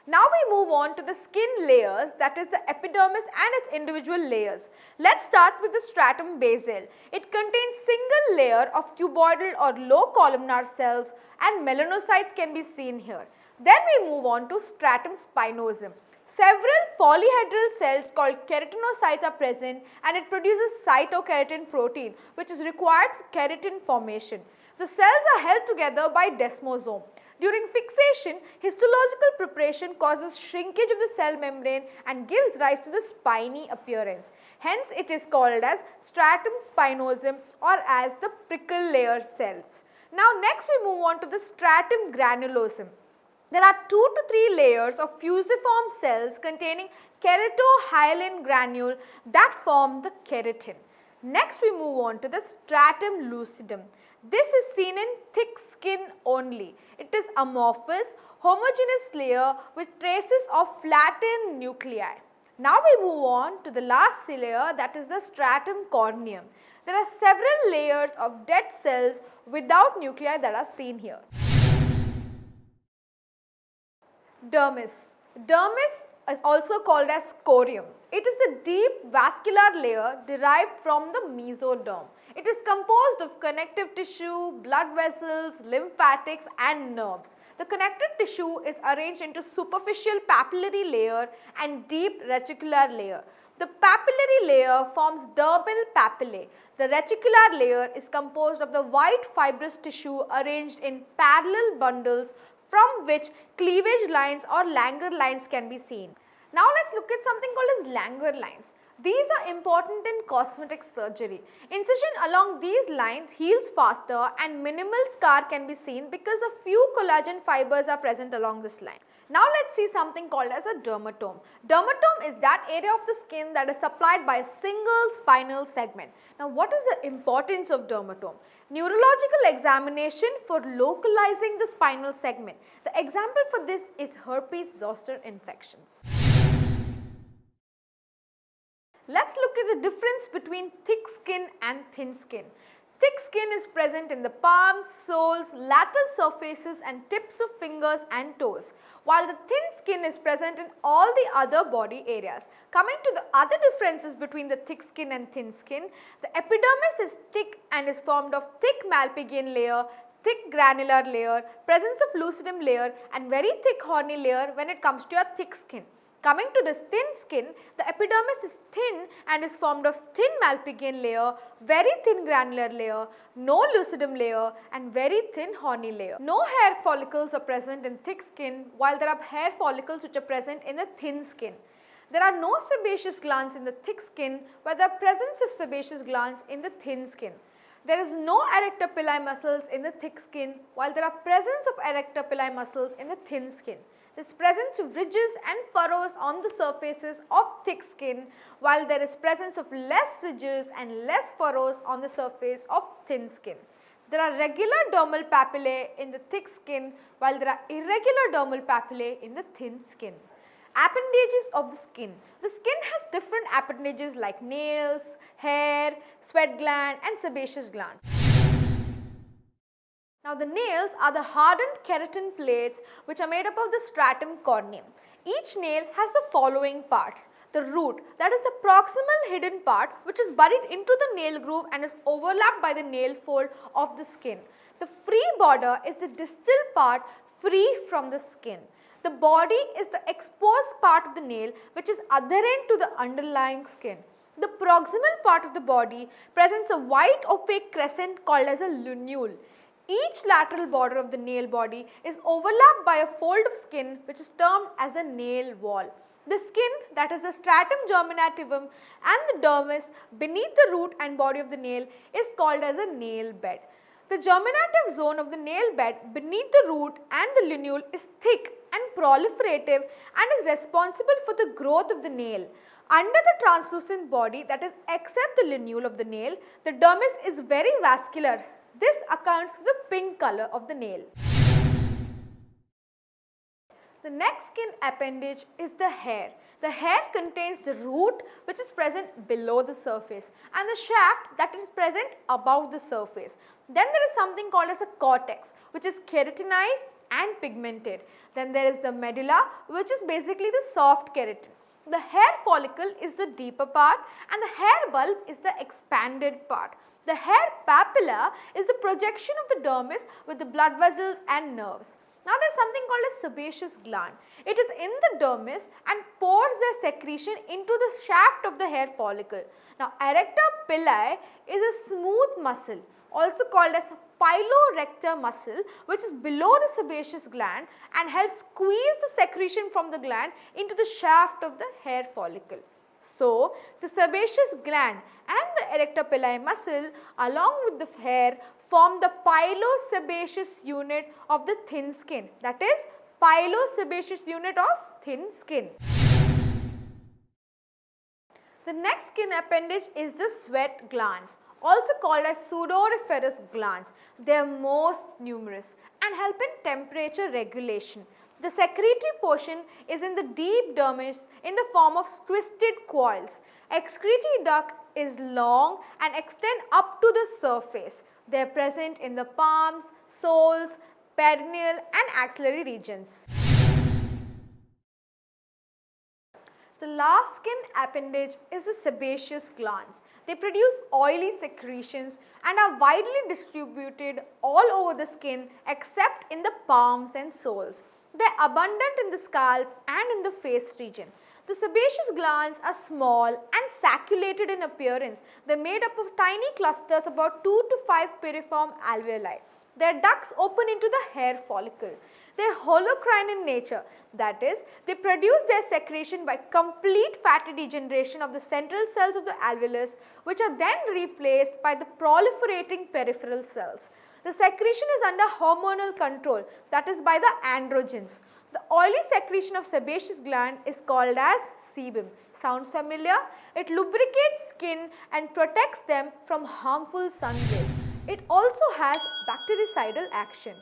Now we move on to the skin layers, that is the epidermis and its individual layers. Let's start with the stratum basal. It contains single layer of cuboidal or low columnar cells and melanocytes can be seen here. Then we move on to stratum spinosum. Several polyhedral cells called keratinocytes are present and it produces cytokeratin protein which is required for keratin formation. The cells are held together by desmosome. During fixation, histological preparation causes shrinkage of the cell membrane and gives rise to the spiny appearance. Hence, it is called as stratum spinosum or as the prickle layer cells. Now, next we move on to the stratum granulosum. There are 2 to 3 layers of fusiform cells containing keratohyalin granule that form the keratin. Next we move on to the stratum lucidum. This is seen in thick skin only. It is amorphous, homogeneous layer with traces of flattened nuclei. Now we move on to the last layer, that is the stratum corneum. There are several layers of dead cells without nuclei that are seen here. Dermis. Dermis is also called as corium. It is the deep vascular layer derived from the mesoderm. It is composed of connective tissue, blood vessels, lymphatics and nerves. The connective tissue is arranged into superficial papillary layer and deep reticular layer. The papillary layer forms dermal papillae. The reticular layer is composed of the white fibrous tissue arranged in parallel bundles from which cleavage lines or Langer lines can be seen. Now let's look at something called as Langer lines. These are important in cosmetic surgery. Incision along these lines heals faster and minimal scar can be seen because a few collagen fibers are present along this line. Now let's see something called as a dermatome. Dermatome is that area of the skin that is supplied by a single spinal segment. Now what is the importance of dermatome? Neurological examination for localizing the spinal segment. The example for this is herpes zoster infections. Let's look at the difference between thick skin and thin skin. Thick skin is present in the palms, soles, lateral surfaces and tips of fingers and toes, while the thin skin is present in all the other body areas. Coming to the other differences between the thick skin and thin skin, the epidermis is thick and is formed of thick malpighian layer, thick granular layer, presence of lucidum layer and very thick horny layer when it comes to your thick skin. Coming to this thin skin, the epidermis is thin and is formed of thin malpighian layer, very thin granular layer, no lucidum layer and very thin horny layer. No hair follicles are present in thick skin while there are hair follicles which are present in the thin skin. There are no sebaceous glands in the thick skin while there are presence of sebaceous glands in the thin skin. There is no erector pili muscles in the thick skin while there are presence of erector pili muscles in the thin skin. There is presence of ridges and furrows on the surfaces of thick skin while there is presence of less ridges and less furrows on the surface of thin skin. There are regular dermal papillae in the thick skin while there are irregular dermal papillae in the thin skin. Appendages of the skin. The skin has different appendages like nails, hair, sweat gland and sebaceous glands. Now the nails are the hardened keratin plates which are made up of the stratum corneum. Each nail has the following parts. The root, that is the proximal hidden part which is buried into the nail groove and is overlapped by the nail fold of the skin. The free border is the distal part free from the skin. The body is the exposed part of the nail which is adherent to the underlying skin. The proximal part of the body presents a white opaque crescent called as a lunule. Each lateral border of the nail body is overlapped by a fold of skin which is termed as a nail wall. The skin, that is the stratum germinativum and the dermis beneath the root and body of the nail is called as a nail bed. The germinative zone of the nail bed beneath the root and the lunule is thick and proliferative and is responsible for the growth of the nail. Under the translucent body, that is except the lunule of the nail, the dermis is very vascular. This accounts for the pink color of the nail. The next skin appendage is the hair. The hair contains the root which is present below the surface and the shaft that is present above the surface. Then there is something called as a cortex which is keratinized and pigmented. Then there is the medulla, which is basically the soft keratin. The hair follicle is the deeper part and the hair bulb is the expanded part. The hair papilla is the projection of the dermis with the blood vessels and nerves. Now there is something called a sebaceous gland. It is in the dermis and pours their secretion into the shaft of the hair follicle. Now erector pillae is a smooth muscle, also called as pilorector muscle, which is below the sebaceous gland and helps squeeze the secretion from the gland into the shaft of the hair follicle. So, the sebaceous gland and the erector pillae muscle along with the hair form the pilosebaceous unit of the thin skin, that is pilosebaceous unit of thin skin. The next skin appendage is the sweat glands, also called as sudoriferous glands. They are most numerous and help in temperature regulation. The secretory portion is in the deep dermis in the form of twisted coils. Excretory duct is long and extend up to the surface. They are present in the palms, soles, perineal and axillary regions. The last skin appendage is the sebaceous glands. They produce oily secretions and are widely distributed all over the skin except in the palms and soles. They are abundant in the scalp and in the face region. The sebaceous glands are small and sacculated in appearance. They are made up of tiny clusters about 2 to 5 piriform alveoli. Their ducts open into the hair follicle. They are holocrine in nature, that is, they produce their secretion by complete fatty degeneration of the central cells of the alveolus, which are then replaced by the proliferating peripheral cells. The secretion is under hormonal control, that is by the androgens. The oily secretion of sebaceous gland is called as sebum. Sounds familiar? It lubricates skin and protects them from harmful sun rays. It also has bactericidal action.